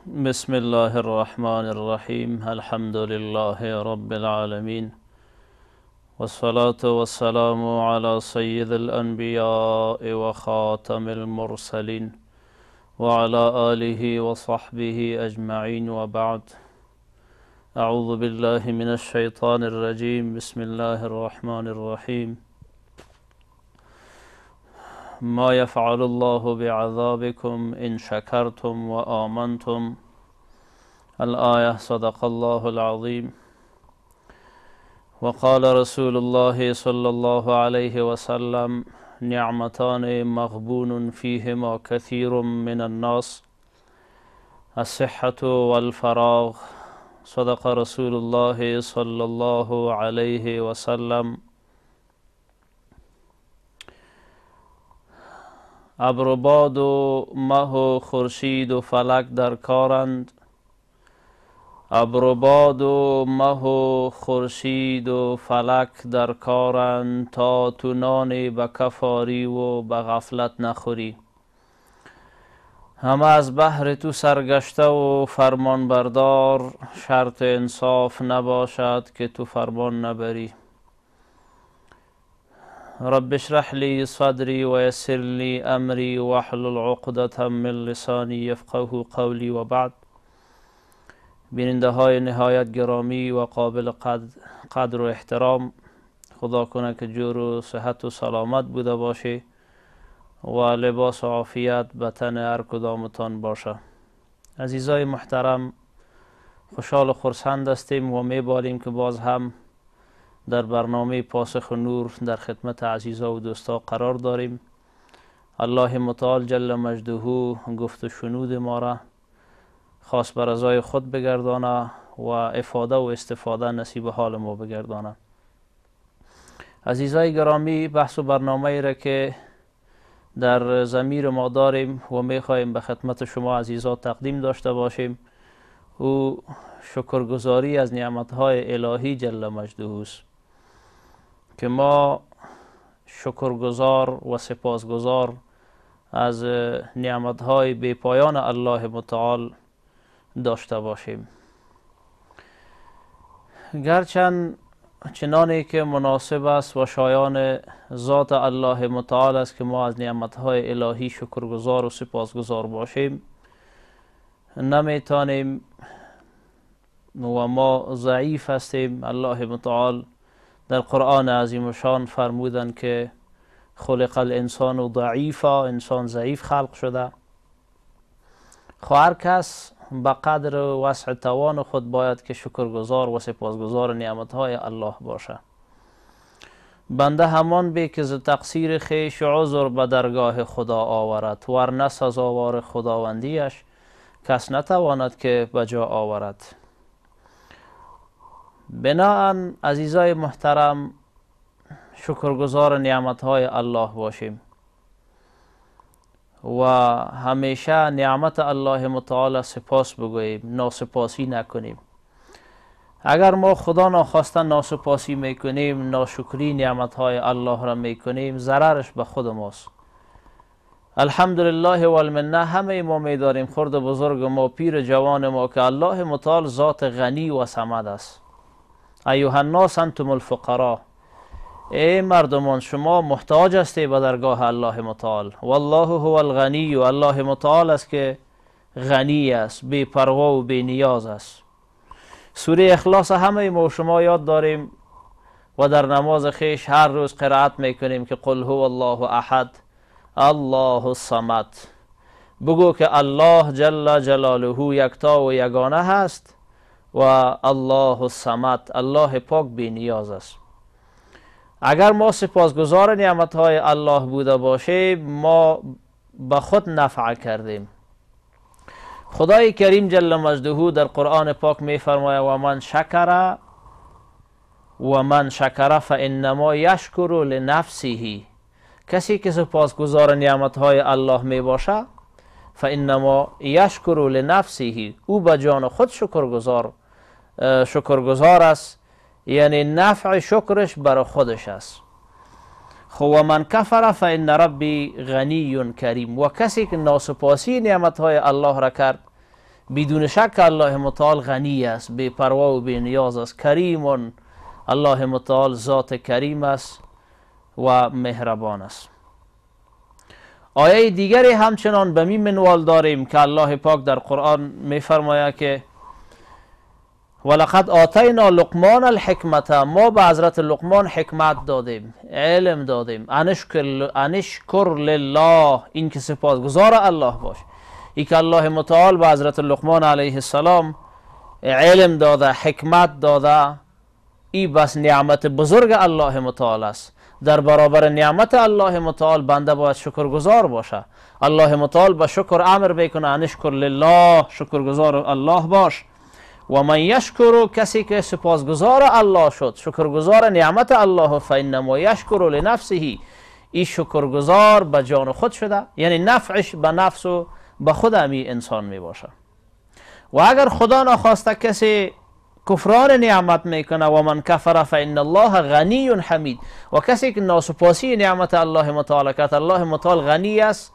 بسم الله الرحمن الرحيم. الحمد لله رب العالمين، والصلاة والسلام على سيد الأنبياء وخاتم المرسلين وعلى آله وصحبه أجمعين، وبعد. أعوذ بالله من الشيطان الرجيم. بسم الله الرحمن الرحيم. ما يفعل الله بعذابكم إن شكرتم وآمنتم. الآية. صدق الله العظيم. وقال رسول الله صلى الله عليه وسلم: نعمتان مغبون فيهما كثير من الناس، الصحة والفراغ. صدق رسول الله صلى الله عليه وسلم. ابر و باد و مه و خورشید و فلک در کارند، ابر و باد و مه و خورشید و فلک در کارند، تا تو نان به کف آری و به غفلت نخوری. همه از بحر تو سرگشته و فرمان بردار، شرط انصاف نباشد که تو فرمان نبری. رب اشرح لي صدري ويسر لي أمري واحلل عقدة من لساني يفقه قولي. و بعد. بیننده های نهایت گرامی و قابل قدر و احترام، خدا کنه که جور و صحت و سلامت بوده باشه و لباس و عافیت به تن هر کدامتان باشه. عزیزای محترم، خوشحال و خرسند هستیم و میبالیم که باز هم در برنامه پاسخ نور در خدمت عزیزا و دوستا قرار داریم. الله متعال جل مجده گفت و شنود ما را خاص بر رضای خود بگردانه و افاده و استفاده نصیب حال ما بگردانه. عزیزای گرامی، بحث و برنامه را که در ضمیر ما داریم و میخواهیم به خدمت شما عزیزا تقدیم داشته باشیم، او شکرگزاری از نعمتهای الهی جل مجده است که ما شکرگزار و سپاسگزار از نعمتهای بی پایان الله متعال داشته باشیم. گرچند چنانی که مناسب است و شایان ذات الله متعال است که ما از نعمتهای الهی شکرگزار و سپاسگزار باشیم، نمیتانیم و ما ضعیف هستیم. الله متعال در قرآن عظیم و شان فرمودن که خلق الانسان ضعیفا، انسان ضعیف خلق شده. هر کس به قدر وسع توان خود باید که شکرگزار و سپاسگزار نعمتهای الله باشه. بنده همان به که ز تقصیر خویش عذر به درگاه خدا آورد، ورنه سزاوار خداوندیش کس نتواند که به جا آورد. بناهن عزیزای محترم، شکرگزار نعمتهای الله باشیم و همیشه نعمت الله متعال سپاس بگوییم، ناسپاسی نکنیم. اگر ما خدا ناخواسته ناسپاسی میکنیم، ناشکری نعمتهای الله را میکنیم، ضررش به خود ماست. الحمدلله والمنه، همه ما میداریم، خرد بزرگ ما، پیر جوان ما، که الله متعال ذات غنی و صمد است. ایها الناس انتم الفقراء، ای مردمان شما محتاج هستید به درگاه الله متعال. والله هو الغنی، و الله متعال است که غنی است، بی پروا و بی نیاز است. سوره اخلاص همه ما و شما یاد داریم و در نماز خیش هر روز قرائت میکنیم که قل هو الله احد الله الصمد. بگو که الله جل جلاله یکتا و یگانه هست و الله الصمد، الله پاک بی نیاز است. اگر ما سپاسگزار نعمتهای الله بوده باشیم، ما به خود نفع کردیم. خدای کریم جل مجده در قرآن پاک می فرماید: و من شکر فانما یشکر لنفسه. کسی که سپاسگزار نعمتهای الله می باشه، فانما یشکر لنفسه، او به جان خود شکرگزار است، یعنی نفع شکرش برای خودش است. خو و من کفر فان ربی غنی کریم. و کسی که ناسپاسی نعمتهای الله را کرد، بدون شک الله متعال غنی است، بی پروا و بی نیاز است. کریم، الله متعال ذات کریم است و مهربان است. آیه دیگری همچنان به می منوال داریم که الله پاک در قرآن می فرماید که ولقد آتینا لقمان الحکمت، ما به حضرت لقمان حکمت دادیم، علم دادیم. انشکر لله، این که سپاسگزار الله باش. ای که الله متعال به حضرت لقمان علیه السلام علم داده، حکمت داده، ای بس نعمت بزرگ الله متعال است. در برابر نعمت الله متعال بنده باید شکرگزار باشه. الله متعال به شکر امر میکنه، انشکر لله، شکرگزار الله باش. و من یشکر، کسی که سپاسگزار الله شد، شکرگزار نعمت الله، فانما یشکر لنفسه، این شکرگزار به جان خود شده، یعنی نفعش به نفس و به خود همی انسان می باشه. و اگر خدا نخواسته کسی کفران نعمت میکنه، و من کفر فان الله غنی حمید، و کسی که ناسپاسی نعمت الله متعال کرد، الله متعال غنی است،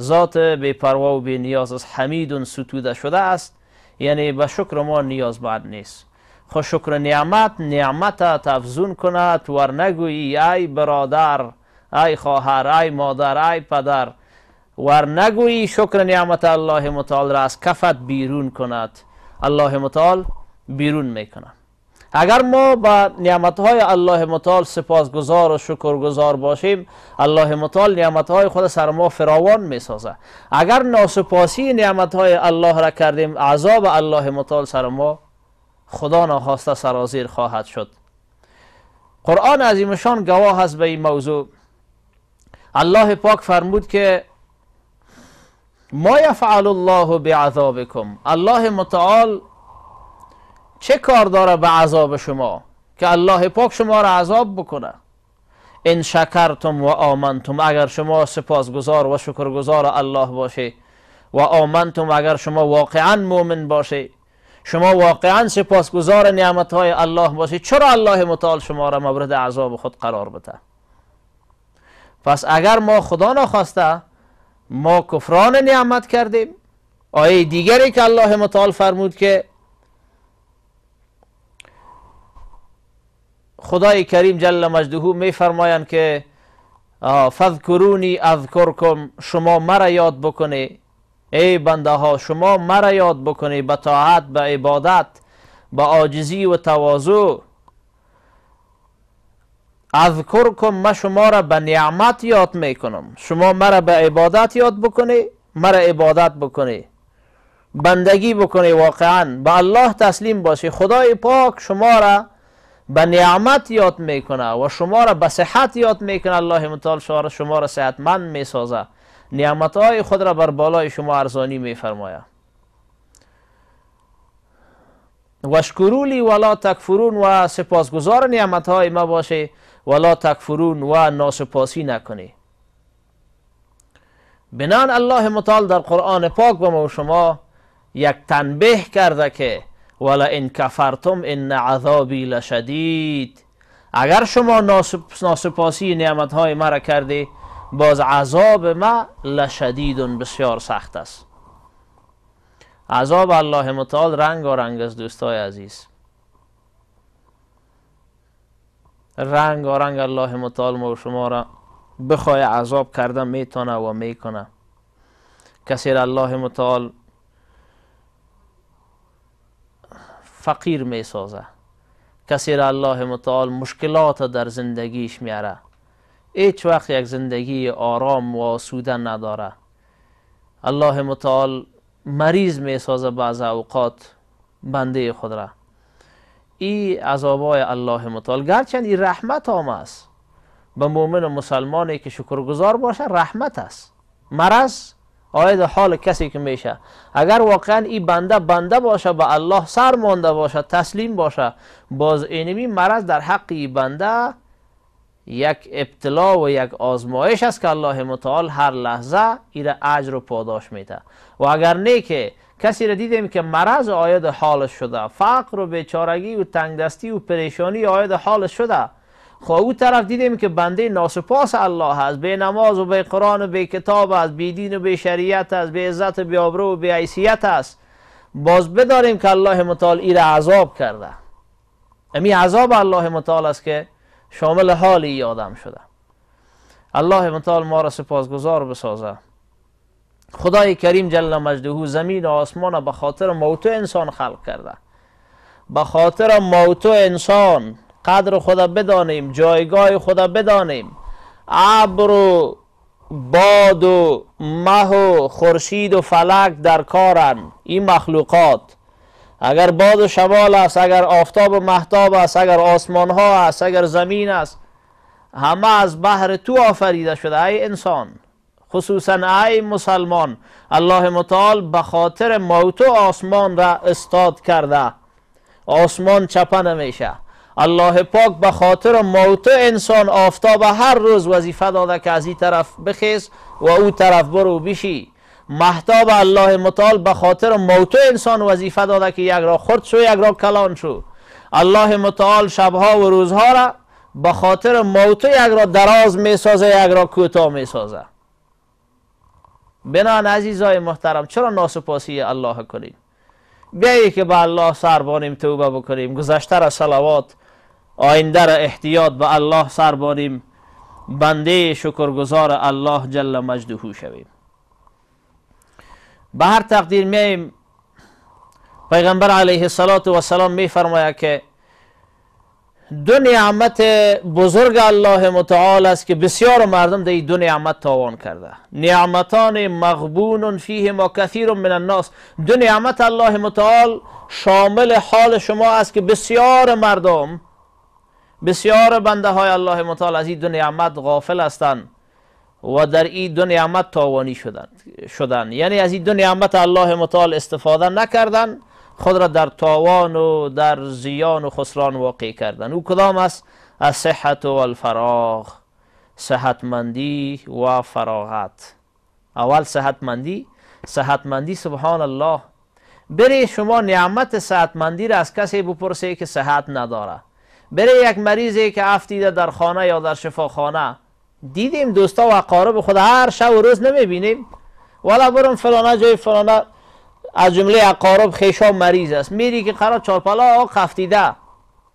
ذات بی پروا و بی نیاز است، حمید ستوده شده است، یعنی به شکر ما نیاز بعد نیست. خود شکر نعمت افزون کند، ور نگویی ای برادر، ای خواهر، ای مادر، ای پدر، ور نگویی شکر نعمت الله متعال را از کفت بیرون کند، الله متعال بیرون میکنه. اگر ما با نعمتهای الله متعال سپاسگزار و شکرگزار باشیم، الله متعال نعمتهای خود سر ما فراوان میسازه. اگر ناسپاسی نعمتهای الله را کردیم، عذاب الله متعال سر ما خدا نخواسته سرازیر خواهد شد. قرآن عظیمشان گواه است به این موضوع. الله پاک فرمود که ما یفعل الله بعذابکم، الله متعال چه کار داره به عذاب شما که الله پاک شما را عذاب بکنه؟ ان شکرتم و آمنتم، اگر شما سپاسگزار و شکرگزار الله باشه، و آمنتم، اگر شما واقعا مؤمن باشه، شما واقعا سپاسگزار نعمتهای الله باشه، چرا الله متعال شما را مورد عذاب خود قرار بده؟ پس اگر ما خدا نخواسته ما کفران نعمت کردیم، آیه دیگری که الله متعال فرمود که خدای کریم جل مجده می فرمایند که فذکرونی اذکرکم، شما مرا یاد بکنی ای بنده ها، شما مرا یاد بکنی به طاعت، به عبادت، به عاجزی و تواضع. اذکرکم، من شما را به نعمت یاد میکنم، شما مرا به عبادت یاد بکنی، مرا عبادت بکنی، بندگی بکنی، واقعا به الله تسلیم باشی. خدای پاک شما را به نعمت یاد میکنه و شما را به صحت یاد میکنه. الله متعال شما را صحتمند میسازه، نعمتهای خود را بر بالای شما ارزانی میفرماید. واشکرولی ولا تکفرون، و سپاسگزار نعمتهای ما باشه، ولا تکفرون، و ناسپاسی نکنی. بنان الله متعال در قرآن پاک به ما و شما یک تنبیه کرده که ولا ان کفرتم ان عذابی لشدید، اگر شما ناسپاسی نعمتهای ما را کردی، باز عذاب ما لشدید، بسیار سخت است. عذاب الله متعال رنگ و رنگ از دوستای عزیز، رنگ و رنگ الله متعال ما و شما را بخواه عذاب کرده میتونه و میکنه. کسی را الله متعال فقیر میسازه، کسی را الله متعال مشکلات در زندگیش میاره، هیچ وقت یک زندگی آرام و آسوده نداره. الله متعال مریض میسازه بعض اوقات بنده خود را. این عذابای الله متعال، گرچند این رحمت هم است به مؤمن و مسلمانی که شکرگزار باشه، رحمت است. مرض آید حال کسی که میشه، اگر واقعا این بنده باشه، به الله سر مانده باشه، تسلیم باشه، باز اینمی مرض در حق این بنده یک ابتلا و یک آزمایش است که الله متعال هر لحظه ایره اجر و پاداش میده. و اگر نه که کسی را دیدیم که مرض آید حالش شده، فقر و بیچارگی و تنگدستی و پریشانی آید حالش شده، خب او طرف دیدیم که بنده ناسپاس الله هست، بی نماز و بی قرآن و بی کتاب است، بی دین و بی شریعت است، بی عزت و بی آبرو و بی حیثیت است، باز بداریم که الله متعال ای را عذاب کرده. امی عذاب الله متعال است که شامل حال ای آدم شده. الله متعال ما را سپاسگزار بسازه. خدای کریم جل مجده زمین و آسمان به خاطر موت انسان خلق کرده. به خاطر موت انسان قدر خدا بدانیم، جایگاه خدا بدانیم. ابر و باد و مه و خورشید و فلک در کارن. این مخلوقات، اگر باد و شمال است، اگر آفتاب و مهتاب است، اگر آسمان ها است، اگر زمین است، همه از بحر تو آفریده شده. ای انسان، خصوصا ای مسلمان، الله متعال به خاطر موت آسمان را استاد کرده. آسمان چپه نمیشه. الله پاک به خاطر موت انسان آفتاب هر روز وظیفه داده که از این طرف بخیز و او طرف برو بشی. مهتاب الله متعال به خاطر موت انسان وظیفه داده که یک را خرد شو یک را کلان شو. الله متعال شبها و روزها را به خاطر موت یک را دراز می سازه، یک را کوتاه می سازه. بنان عزیزای محترم، چرا ناسپاسی الله کنیم؟ بیایی که به الله سر بانیم، توبه بکنیم، گذشته را صلوات، آینده را احتیاط به الله سر بانیم، بنده شکرگزار الله جل مجده شویم. به هر تقدیر میاییم، پیغمبر علیه السلام می فرماید که دو نعمت بزرگ الله متعال است که بسیار مردم در این دو نعمت تاوان کرده. نعمتان مغبون فیهما کثیر من الناس. دو نعمت الله متعال شامل حال شما است که بسیار مردم، بسیار بنده های الله متعال از این دو نعمت غافل هستند و در این دو نعمت تاوانی شدن. یعنی از این دو نعمت الله متعال استفاده نکردن، خود را در تاوان و در زیان و خسران واقع کردن. او کدام است؟ از صحت و الفراغ، صحتمندی و فراغت. اول صحتمندی سبحان الله. بری شما نعمت صحتمندی را از کسی بپرسه که صحت نداره. بری یک مریضی که افتیده در خانه یا در شفاخانه، دیدیم دوستا و اقارب خود هر شب و روز نمیبینیم، والا برم فلانه جای فلانه از جمله اقارب خیشا مریض است، میری که قرار چارپلا خفتیده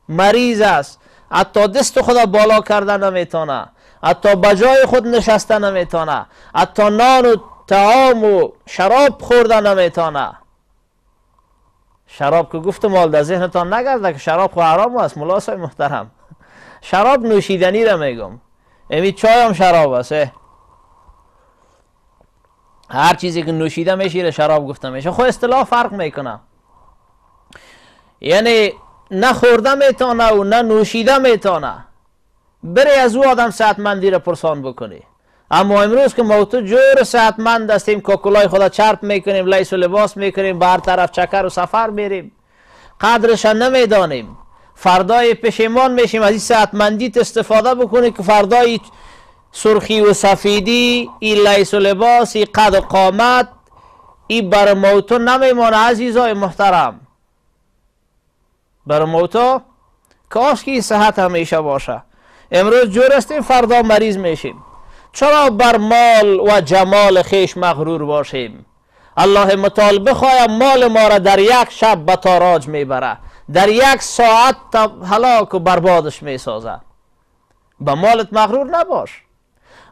مریض است، حتی دست خود بالا کرده نمیتونه، حتی بجای خود نشسته نمیتونه، حتی نان و طعام و شراب خورده نمیتونه. شراب که گفتم مال در ذهنتان نگرده که شراب خو حرام است. ملاسای محترم، شراب نوشیدنی را میگم، امی چای هم شراب است. هر چیزی که نوشیده میشه شراب گفته میشه. خو اصطلاح فرق میکنه، یعنی نه خورده میتونه و نه نوشیده میتونه. بری از او آدم صحتمندی را پرسان بکنی. اما امروز که ما تو جور صحتمند هستیم، کوکولای خدا چرپ میکنیم، لیس و لباس میکنیم، به هر طرف چکر و سفر میریم، قدرش نمیدانیم. فردای پشیمان میشیم. از این صحتمندیت استفاده بکنی که فردای سرخی و سفیدی، این لیس و لباس، این قد و قامت، این بر موتو نمیمانه. عزیزای محترم، بر موتو کاش که این صحت همیشه باشه. امروز جور هستیم، فردا مریض میشیم. چرا بر مال و جمال خیش مغرور باشیم؟ الله متعال بخواهد مال ما را در یک شب به تاراج میبره، در یک ساعت هلاک و بربادش میسازه. به مالت مغرور نباش،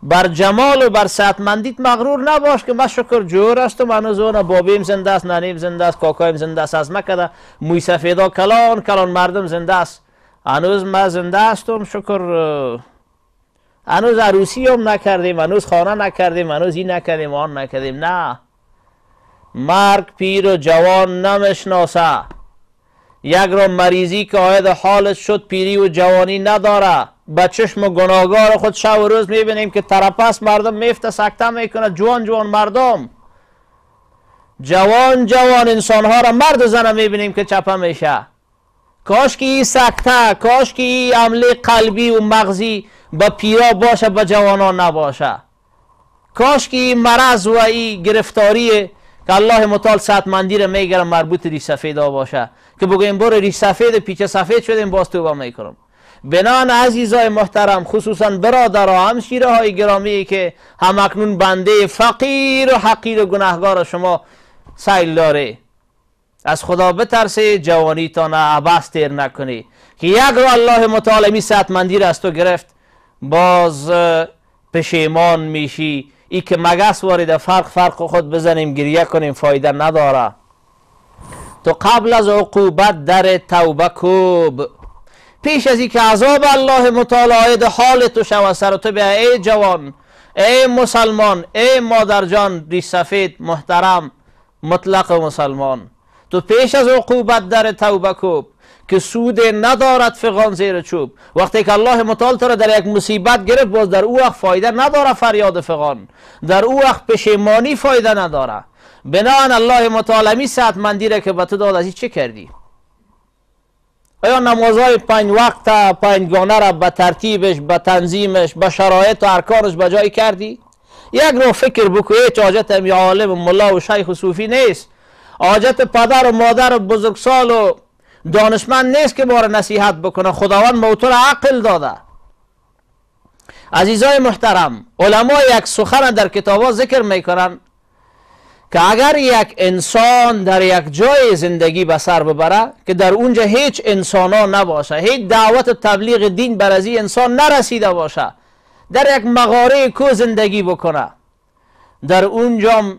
بر جمال و بر صحتمندیت مغرور نباش که من شکر جور هستم، هنوز اون بابیم زنده است، ننیم زنده است، کاکایم زنده است، از مکده موی سفیدا کلان مردم زنده است، هنوز من زنده هستم شکر. هنوز عروسی هم نکردیم، هنوز خانه نکردیم، هنوز این نکردیم آن نکردیم. نه، مرگ پیر و جوان نمیشناسه. یک را مریضی که آید حالت شد پیری و جوانی نداره. به چشم گناهگار خود شب و روز میبینیم که ترپس مردم میفته سکته میکنه. جوان مردم، جوان انسانها را مرد و زن میبینیم که چپه میشه. کاش که این سکته، کاش که این عمله قلبی و مغزی به پیرا باشه، به جوانان نباشه. کاش که این مرض و این گرفتاری که الله متعال صحتمندی را میگره مربوط ریش سفیدا باشه، که بگویم برو ریش سفید پیچ سفید شدیم باز توبه میکنم. بنان عزیزای محترم، خصوصا برادرها، همشیره های گرامی که همکنون بنده فقیر و حقیر و گناهگار شما سیل داره، از خدا بترسی، جوانیتان عباس تیر نکنی که یک رو الله متعال می سطمندی را از تو گرفت باز پشیمان میشی. ای که مگس وارد فرق خود بزنیم گریه کنیم فایده نداره. تو قبل از عقوبت در توبه کوب، پیش از اینکه عذاب الله متعال عاید حال تو شود سر تو بیا. ای جوان، ای مسلمان، ای مادرجان ریش سفید محترم مطلق مسلمان، تو پیش از عقوبت در توبه کوب که سود ندارد فغان زیر چوب. وقتی که الله متعال تو را در یک مصیبت گرفت باز در او وقت فایده نداره فریاد فغان، در او وقت پشیمانی فایده نداره. بناهن الله متعال می سعتمندی را که به تو داد از این چه کردی؟ آیا نمازهای 5 وقت 5 گانه را به ترتیبش، به تنظیمش، به شرایط و ارکانش به جای کردی؟ یک نوع فکر بکو. هیچ حاجت همی عالم و ملا و شیخ و صوفی نیست، حاجت پدر و مادر و بزرگسال و دانشمند نیست که بار نصیحت بکنه. خداوند موتور عقل داده. عزیزای محترم، علما یک سخن در کتابا ذکر میکنن که اگر یک انسان در یک جای زندگی به سر ببره که در اونجا هیچ انسانا نباشه، هیچ دعوت و تبلیغ دین بر از این انسان نرسیده باشه، در یک مغاره کو زندگی بکنه، در اونجا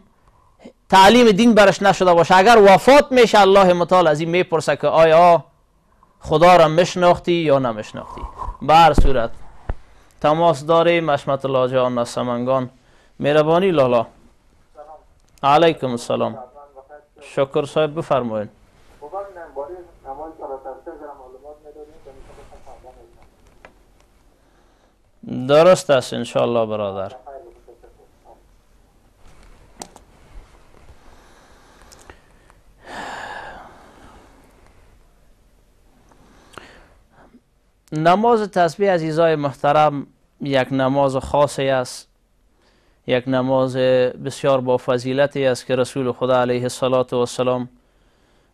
تعلیم دین برش نشده باشه، اگر وفات میشه الله متعال از این میپرسه که آیا خدا را مشناختی یا نمشناختی. به هر صورت تماس داریم. حشمت الله جان از سمنگان. مهربانی لالا. علیکم السلام. شکر صاحب بفرمایید. درست است انشاءالله برادر. نماز تسبیح عزیزای محترم یک نماز خاصی است، یک نماز بسیار با فضیلتی است که رسول خدا علیه السلام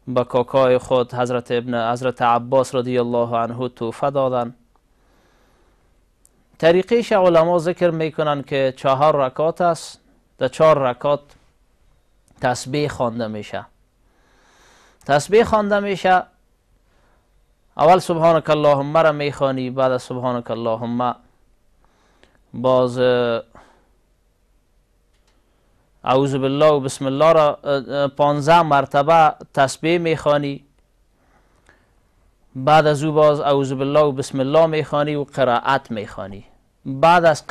به کاکای خود حضرت عباس رضی الله عنه توفه دادن. طریقش علما ذکر میکنن که 4 رکعات است. در 4 رکعات تسبیح خوانده میشه. تسبیح خوانده میشه. اول سبحانك اللهم را میخوانی، بعد از سبحانك اللهم باز اعوذ بالله و بسم الله را 15 مرتبه تسبیح میخوانی، بعد از او باز اعوذ بالله و بسم الله میخوانی و قرائت میخوانی. بعد از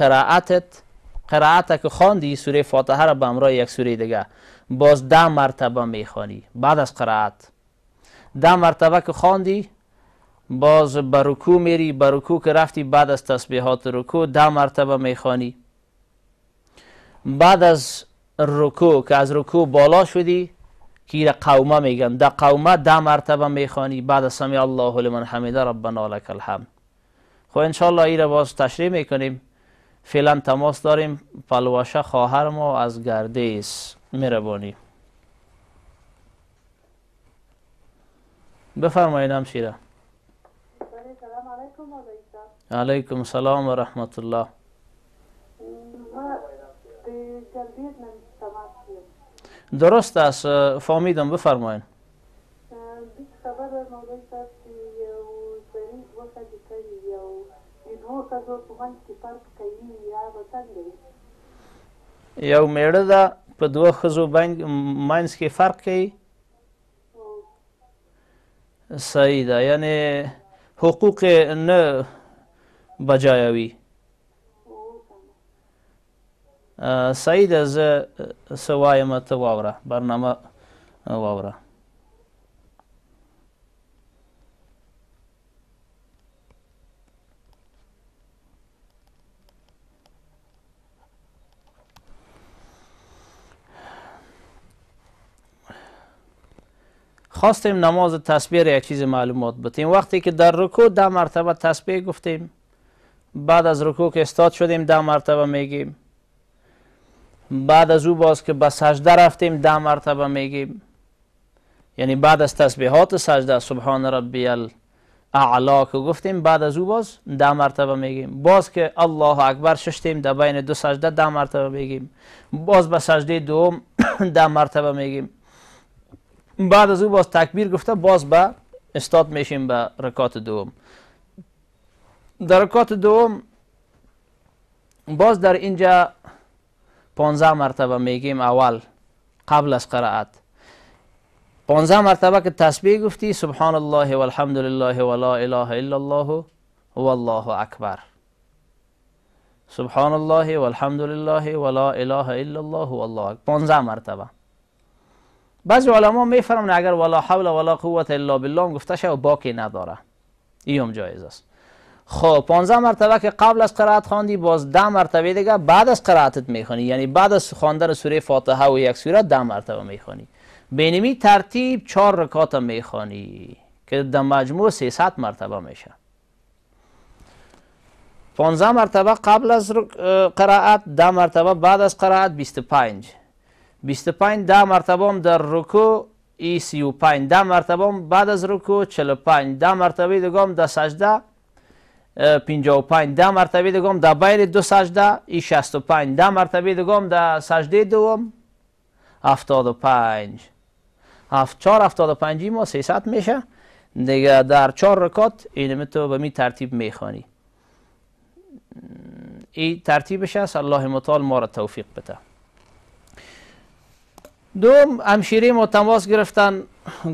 قرائت که خواندی سوره فاتحه را به همراه یک سوره دیگه باز 10 مرتبه میخوانی. بعد از قرائت 10 مرتبه که خواندی باز به رکوع میری، به رکوع که رفتی بعد از تسبیحات رکوع 10 مرتبه میخوانی. بعد از رکوع که از رکوع بالا شدی که ایره قومه میگن، در قومه 10 مرتبه میخوانی. بعد از سمیع الله لمن حمیده ربنا لک الحمد. خب انشاءالله ایره باز تشریح میکنیم. فعلا تماس داریم. پلوشه خواهر ما از گردیس. مهربانی بفرمایید همشیره. علیکم السلام و رحمت الله. درست است فهمیدم. بفرمایید. یو میړه ده په 2 ښځو منځ کې فرق کوي. صحیح ده، یعنی حقوق نه بجایوي. صحیح ده. زه څه وایم ته واوره، برنامه واوره. خواستیم نماز تسبیح یک چیز معلومات بتیم. وقتی که در رکوع 10 مرتبه تسبیح گفتیم، بعد از رکوع که استاد شدیم 10 مرتبه میگیم، بعد از او باز که به سجده رفتیم 10 مرتبه میگیم، یعنی بعد از تسبیحات سجده سبحان ربی الاعلا که گفتیم بعد از او باز 10 مرتبه میگیم. باز که الله اکبر ششتیم در بین 2 سجده 10 مرتبه میگیم. باز به سجده دوم 10 مرتبه میگیم. بعد از او باز تکبیر گفته باز به استاد میشیم به رکعت دوم. در رکعت دوم باز در اینجا 15 مرتبه میگیم اول قبل از قرائت. 15 مرتبه که تسبیح گفتی سبحان الله والحمد لله ولا اله الا الله والله اکبر. سبحان الله والحمد لله ولا اله الا الله والله اکبر 15 مرتبه. بعضی علما میفرمون اگر ولا حول ولا قوة الا بالله گفته شد باقی نداره، این هم جایز است. خب 15 مرتبه که قبل از قرائت خواندی باز 10 مرتبه دیگه بعد از قرائتت میخونی، یعنی بعد از خواندن سوره فاتحه و یک سوره 10 مرتبه میخونی. بینمی ترتیب 4 رکعات میخونی که در مجموع 300 مرتبه میشه. 15 مرتبه قبل از قرائت، 10 مرتبه بعد از قرائت 25. 25 10 مرتبه هم در رکوع ای 35، 10 مرتبه هم بعد از رکوع 45، 10 مرتبه دیگه هم در سجده 55، 10 مرتبه دیگه هم در بین دو سجده ای 65، 10 مرتبه دیگه هم در سجده دوم 75. 75 ما 300 میشه دیگه. در 4 رکعت اینم تو به می ترتیب میخوانی. این ترتیبش است. الله متعال ما را توفیق بده. دوم همشیره ما تماس گرفتن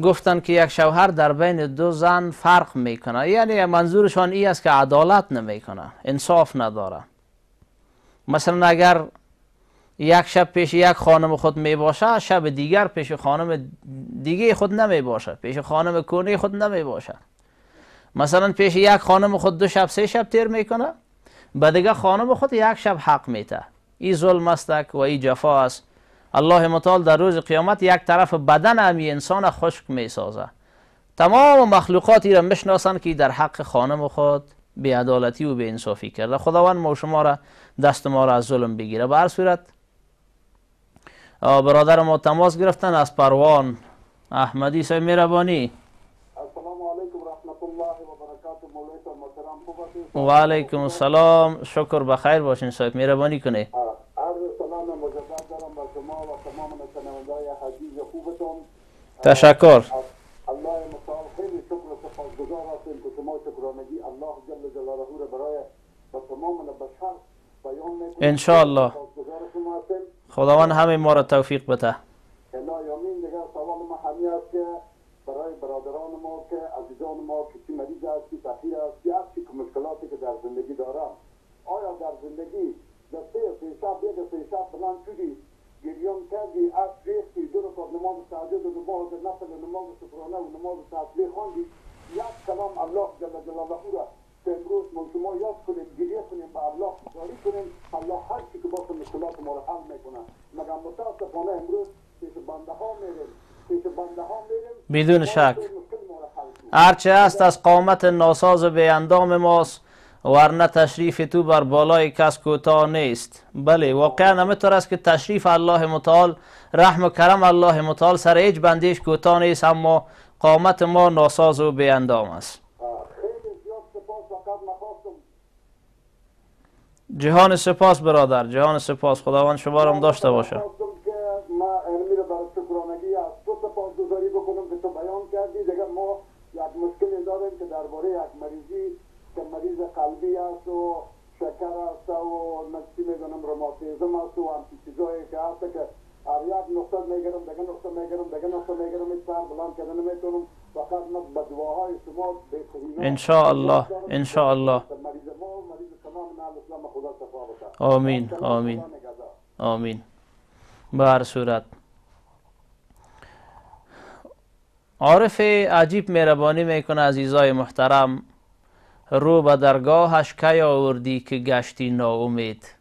گفتن که یک شوهر در بین دو زن فرق میکنه، یعنی منظورشان این است که عدالت نمیکنه، انصاف نداره. مثلا اگر یک شب پیش یک خانم خود می باشه، شب دیگر پیش خانم دیگه خود نمی باشه، پیش خانم کونه خود نمی باشه. مثلا پیش یک خانم خود 2 شب 3 شب تیر میکنه، به دیگه خانم خود 1 شب حق میته. این ظلم است و این جفا است. الله متعال در روز قیامت یک طرف بدن همی انسان خشک می سازه. تمام مخلوقاتی را میشناسند که در حق خانم خود بی‌عدالتی و بی‌انصافی کرده. خداوند ما و شما را دست ما را از ظلم بگیره. به هر صورت برادر ما تماس گرفتن از پروان احمدی صاحب مهربانی. السلام علیکم رحمت الله و برکاته. مولوی صاحب محترم خوب هستید؟ و علیکم السلام، شکر بخیر باشین صاحب، مهربانی کنه. عرض سلام مجدد دارم بر شما و تمام شنوندگان عزیز خوبتون. تشکر. الله متعال خیلی شکر و سپاسگزار هستیم که شما شکرانگی الله جل جلاله را برای تمام بشر بیان میکنید. ان شاء الله. خداوند همه ما را توفیق بده. الهی آمین. دیگر سوال ما همین است که برای برادران ما که عزیزان ما که چی مریض است، چی فقیر است، یا چی مشکلاتی که در زندگی دارن، آیا در زندگی در سه شب یک سه شب بلند شدی گریان کردی، از ریختی، 2 رکعت نماز تهجد و نماز نفل و نماز شکرانه و نماز تسبیح خواندی، یک کلام الله جل جلاله را که امروز ما شما یاد کنیم، گریه کنیم، به الله گزاری کنیم، الله هر چی که باشه مشکلات ما را حل میکنه. مگر متاسفانه امروز پیش بنده ها میریم بدون شک هرچه است از قامت ناساز به اندام ماست، ورنه تشریف تو بر بالای کس کوتاه نیست. بله واقعا همینطور است که تشریف الله متعال، رحم و کرم الله متعال سر هیچ بندیش کوتاه نیست، اما قامت ما ناساز و به اندام است. جهان سپاس برادر، جهان سپاس. خداوند شما را هم داشته باشه. سپاسگزاری بکنم که تو بیان کردی. دیگه ما یک مشکلی داریم که درباره یک مریضی که مریض قلبی است و شکر است و نفسی میدونم روماتیسم است و همچین چیزایی که هست که هر یک نقطه میگیرم دیگه نقطه میگیرم دیگه نقطه میگیرم، هیچ سر بلند کردن نمیتونم. فقط من به دعاهای شما بهترین ان شاء الله ان شاء الله. مریض ما و مریض تمام اهل اسلام خدا شفا بده. آمین آمین آمین. به هر صورت عارف عجیب مهربانی میکنه. عزیزای محترم، رو به درگاهش کی آوردی که گشتی ناامید؟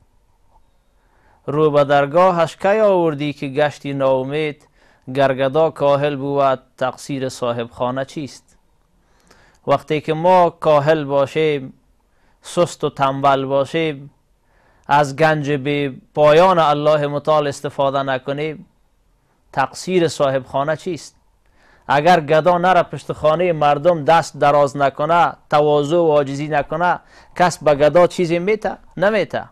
رو به درگاهش کی آوردی که گشتی ناامید؟ گرگدا کاهل بود تقصیر صاحب خانه چیست؟ وقتی که ما کاهل باشیم، سست و تنبل باشیم، از گنج به پایان الله متعال استفاده نکنیم، تقصیر صاحب خانه چیست؟ اگر گدا نره پشت خانه مردم دست دراز نکنه، تواضع و عاجزی نکنه، کس به گدا چیزی میته؟ نمیته.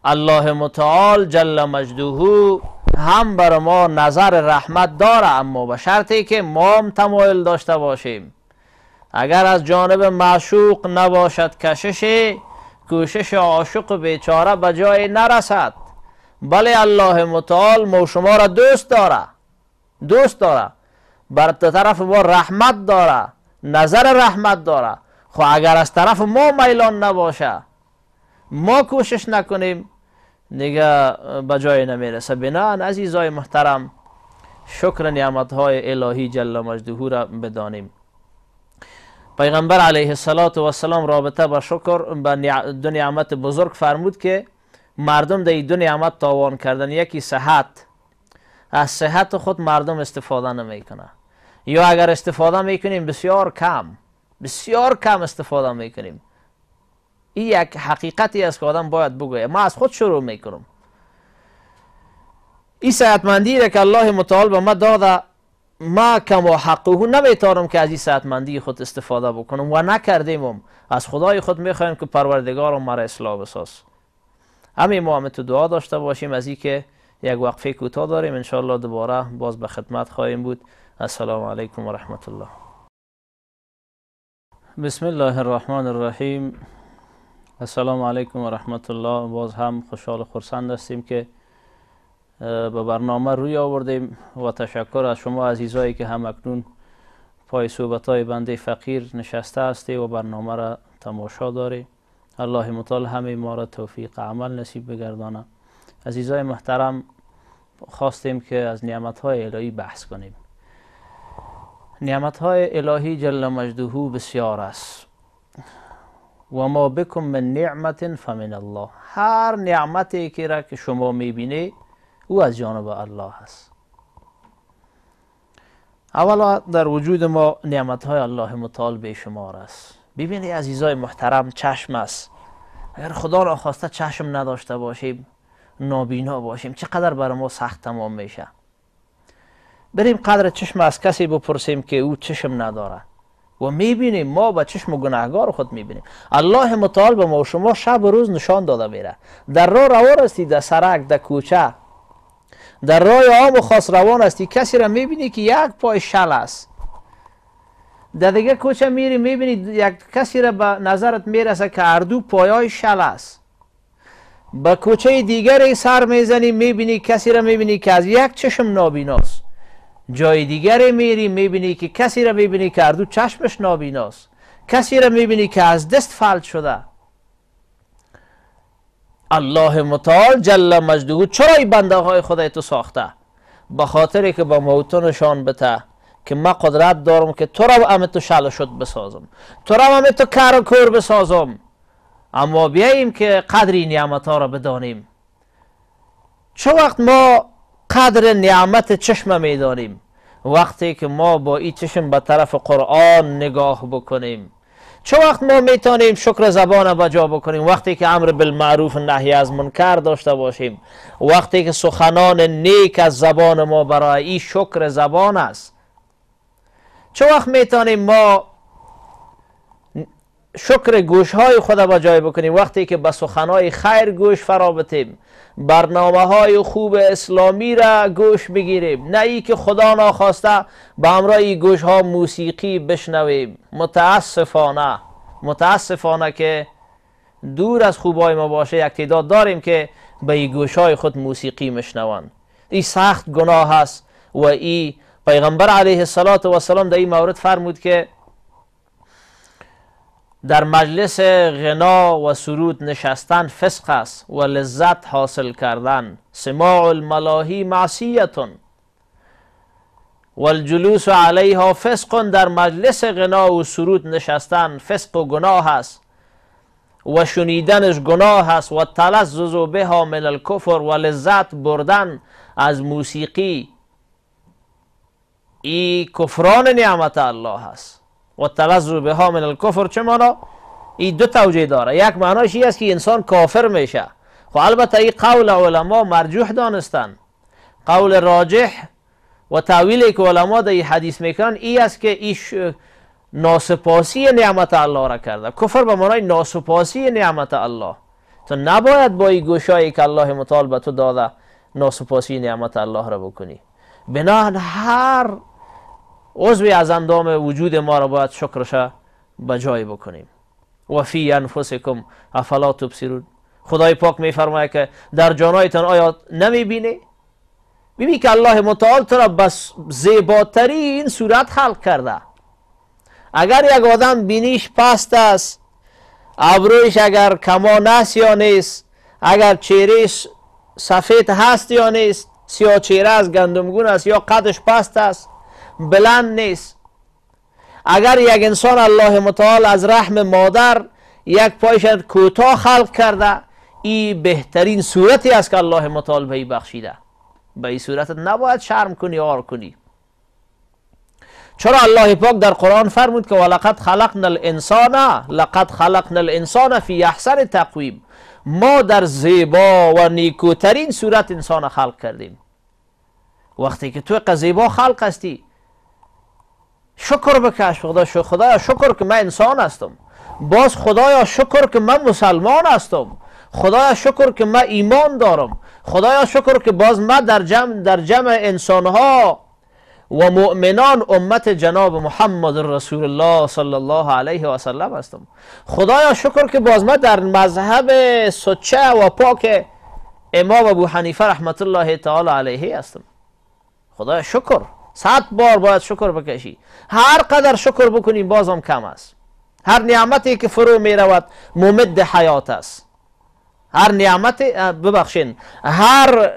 الله متعال جل مجدوه هم بر ما نظر رحمت داره، اما به شرطی که ما هم تمایل داشته باشیم. اگر از جانب معشوق نباشد کشش، کوشش عاشق بیچاره به جای نرسد. بله الله متعال ما شما را دوست داره، بر طرف ما رحمت داره، نظر رحمت داره. خب اگر از طرف ما میلان نباشه، ما کوشش نکنیم، دیگه به جای نمیرسه. بنابراین عزیزای محترم، شکر نعمتهای الهی جل مجدوه را بدانیم. پیغمبر علیه السلام رابطه با شکر به دو نعمت بزرگ فرمود که مردم در دو نعمت تاوان کردن. یکی صحت، از صحت خود مردم استفاده نمیکنه، یا اگر استفاده میکنیم بسیار کم استفاده میکنیم. این یک حقیقتی است که آدم باید بگوید. ما از خود شروع میکنم. این صحتمندی را که الله متعال به ما داده، ما کم و حقه نمیتونم که از این صحتمندی خود استفاده بکنم و نکردیم. از خدای خود میخوایم که پروردگارم مرا اصلاح بساز. همین ما هم تو دعا داشته باشیم. از این که یک وقفه کوتاه داریم، انشاءالله دوباره باز به خدمت خواهیم بود. السلام علیکم و رحمت الله. بسم الله الرحمن الرحیم. السلام علیکم و رحمت الله. باز هم خوشحال و خرسند هستیم که به برنامه روی آوردیم و تشکر از شما عزیزایی که هم اکنون پای صحبتهای بنده فقیر نشسته هستی و برنامه را تماشا داری. الله متعال همه ما را توفیق عمل نصیب بگردانه. عزیزای محترم، خواستیم که از نعمتهای الهی بحث کنیم. نعمتهای الهی جل مجدوه بسیار است. و ما بکم من نعمت فمن الله. هر نعمتی که شما میبینی او از جانب الله هست. اولا در وجود ما نعمتهای الله متعال بیشمار است. ببینید عزیزای محترم، چشم است. اگر خدا را خواسته چشم نداشته باشیم، نابینا باشیم، چقدر برای ما سخت تمام میشه. بریم قدر چشم از کسی بپرسیم که او چشم نداره و میبینیم. ما با چشم گناهگار خود میبینیم. الله متعال به ما و شما شب و روز نشان داده میره. در راه روان هستی، در سرک، در کوچه، در راه عام و خاص روان هستی، کسی را میبینی که یک پای شل است. در دیگه کوچه میری میبینی یک کسی را به نظرت میرسه که هر دو پایای شل است. به کوچه دیگری سر میزنی میبینی کسی را میبینی که از یک چشم نابیناست. جای دیگری میری میبینی که کسی را میبینی که هر دو چشمش نابیناست. کسی را میبینی که از دست فلج شده. الله متعال جل مجدوه چرا این بنده های خدای تو ساخته؟ به خاطری که با موتو نشان بده که من قدرت دارم که تو را هم تو شل شد بسازم، تو را هم تو کار و کور بسازم. اما بیاییم که قدری نعمت ها را بدانیم. چه وقت ما قدر نعمت چشم میدانیم؟ وقتی که ما با این چشم به طرف قرآن نگاه بکنیم. چه وقت ما میتونیم شکر زبان بجا بکنیم؟ وقتی که امر بالمعروف نهی از منکر داشته باشیم. وقتی که سخنان نیک از زبان ما برای این شکر زبان است. چه وقت میتونیم ما شکر گوش های خود بجای بکنیم؟ وقتی که به سخنهای خیر گوش فرا بتیم، برنامه های خوب اسلامی را گوش بگیریم، نه ای که خدا ناخواسته به همراه این گوش ها موسیقی بشنویم. متاسفانه که دور از خوبای ما باشه، یک تعداد داریم که به این گوش های خود موسیقی مشنوند. این سخت گناه است و این پیغمبر علیه السلام در این مورد فرمود که در مجلس غنا و سرود نشستن فسق است و لذت حاصل کردن. سماع الملاهی معصیتون و الجلوس علیها فسق. در مجلس غنا و سرود نشستن فسق و گناه است و شنیدنش گناه است. و تلذذ بها من الکفر. و لذت بردن از موسیقی ای کفران نعمت الله است. و تلذذ بها من الکفر چه معنا؟ این دو توجیه داره. یک معناش این است که انسان کافر میشه. خب البته این قول علما مرجوح دانستن. قول راجح و تعویلی که علما در این حدیث میکنن این است که ایش ناسپاسی نعمت الله را کرده. کفر به معنای ناسپاسی نعمت الله. تو نباید با این گوشایی که الله متعال به تو داده ناسپاسی نعمت الله را بکنی. بنابراین هر عضوی از اندام وجود ما را باید شکرش به جای بکنیم. و فی انفسکم افلا تبصرون. خدای پاک میفرماید که در جانایتان آیا نمیبینی؟ ببین که الله متعال تو را بس زیباترین صورت خلق کرده. اگر یک آدم بینیش پست است، ابرویش اگر کمان است یا نیست، اگر چهرهش سفید هست یا نیست، سیاه چهره است، گندمگون است، یا قدش پست است، بلند نیست، اگر یک انسان الله متعال از رحم مادر یک پایش کوتاه خلق کرده، این بهترین صورتی است که الله متعال به این بخشیده. به این صورت نباید شرم کنی آر کنی. چرا الله پاک در قرآن فرمود که ولقد خلقنا الانسان فی احسن تقویم. ما در زیبا و نیکوترین صورت انسان خلق کردیم. وقتی که تو زیبا خلق هستی شکر بکش. خدایا شکر که من انسان هستم. باز خدایا شکر که من مسلمان هستم. خدایا شکر که من ایمان دارم. خدایا شکر که باز من در جمع انسانها و مؤمنان امت جناب محمد رسول الله صلی الله علیه و سلم هستم. خدایا شکر که باز من در مذهب سچه و پاک امام ابو حنیفه رحمت الله تعالی علیه هستم. خدایا شکر. 100 بار باید شکر بکشی. هر قدر شکر بکنیم بازم کم است. هر نعمتی که فرو می رود ممد حیات است. هر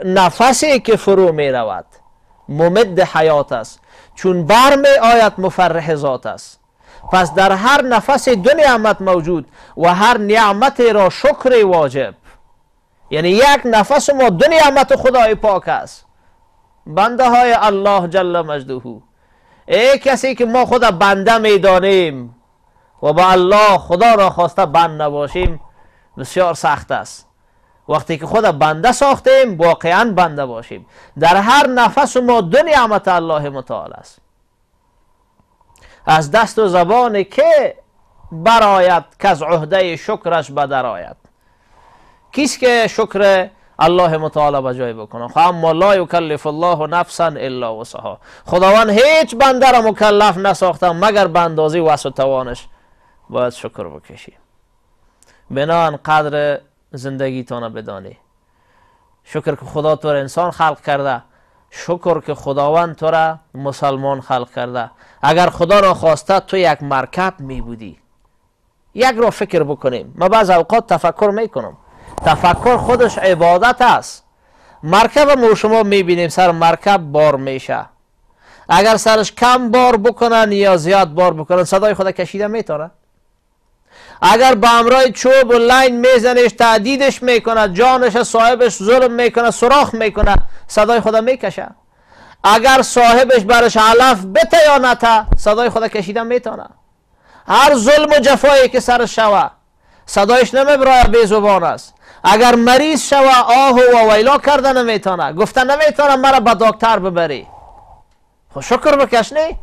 نفسی که فرو می رود ممد حیات است، چون برمی آید مفرح ذات است. پس در هر نفس دو نعمت موجود و هر نعمت را شکر واجب. یعنی یک نفس ما دو نعمت خدای پاک است. بنده های الله جل مجده، ای کسی که ما خود بنده میدانیم و با الله خدا را خواسته بند نباشیم، بسیار سخت است. وقتی که خود بنده ساختیم واقعا بنده باشیم. در هر نفس ما دو نعمت الله متعال است. از دست و زبان که برآید که از عهده شکرش بدر آید. کیست که شکر الله متعال به جای بکنه؟ اما لا یکلف الله نفسا الا وسعها. خداوند هیچ بنده را مکلف نساخته مگر به اندازه وسع و توانش باید شکر بکشی. بنان قدر زندگیتان بدانی. شکر که خدا تو را انسان خلق کرده. شکر که خداوند تو را مسلمان خلق کرده. اگر خدا را خواسته تو یک مرکب می بودی. یک رو فکر بکنیم. ما بعض اوقات تفکر میکنم. تفکر خودش عبادت است. مرکب ما شما میبینیم سر مرکب بار میشه. اگر سرش کم بار بکنن یا زیاد بار بکنن صدای خدا کشیده میتونه. اگر به امرای چوب و لین میزنش تعدیدش میکنه، جانش صاحبش ظلم میکنه، سراخ میکنه، صدای خدا میکشه. اگر صاحبش برش علف بته یا نته صدای خدا کشیده میتونه. هر ظلم و جفایی که سرش شوه صدایش نمیبرای بی زبان است. اگر مریض شوه آه و ویلا کرده نمیتونه، گفته نمیتونه مرا به دکتر ببری. خب شکر بکش. نه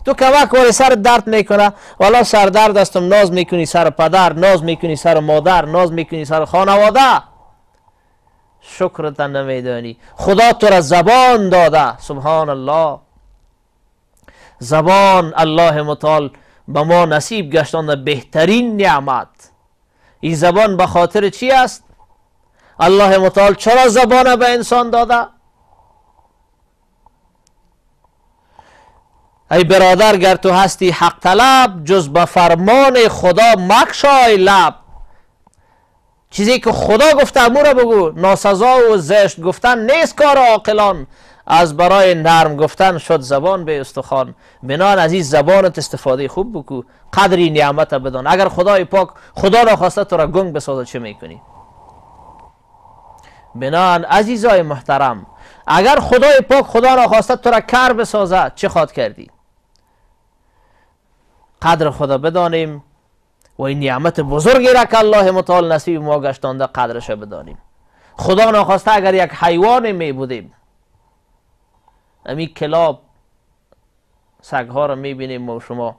تو کمک ولی سر درد میکنه، والا سر درد استم، ناز میکنی سر پدر، ناز میکنی سر مادر، ناز میکنی سر خانواده. شکرت نمیدانی. خدا تو را زبان داده. سبحان الله. زبان الله متعال به ما نصیب گشتانده بهترین نعمت. این زبان به خاطر چی است؟ الله متعال چرا زبان به انسان داده؟ ای برادر گر تو هستی حق طلب، جز به فرمان خدا مکشای لب. چیزی که خدا گفته امو را بگو. ناسزا و زشت گفتن نیست کار عاقلان، از برای نرم گفتن شد زبان به استخوان. بنان از این زبانت استفاده خوب بکو، قدری نعمت بدان. اگر خدای پاک خدا را خواسته تو را گنگ بسازه چه میکنی؟ بنان عزیزای محترم، اگر خدای پاک خدا را خواسته تو را کر بسازه چه خواد کردی؟ قدر خدا بدانیم و این نعمت بزرگی را که الله متعال نصیب ما گشتانده قدرش بدانیم. خدا ناخواسته اگر یک حیوان می بودیم، امی کلاب سگها را می بینیم ما شما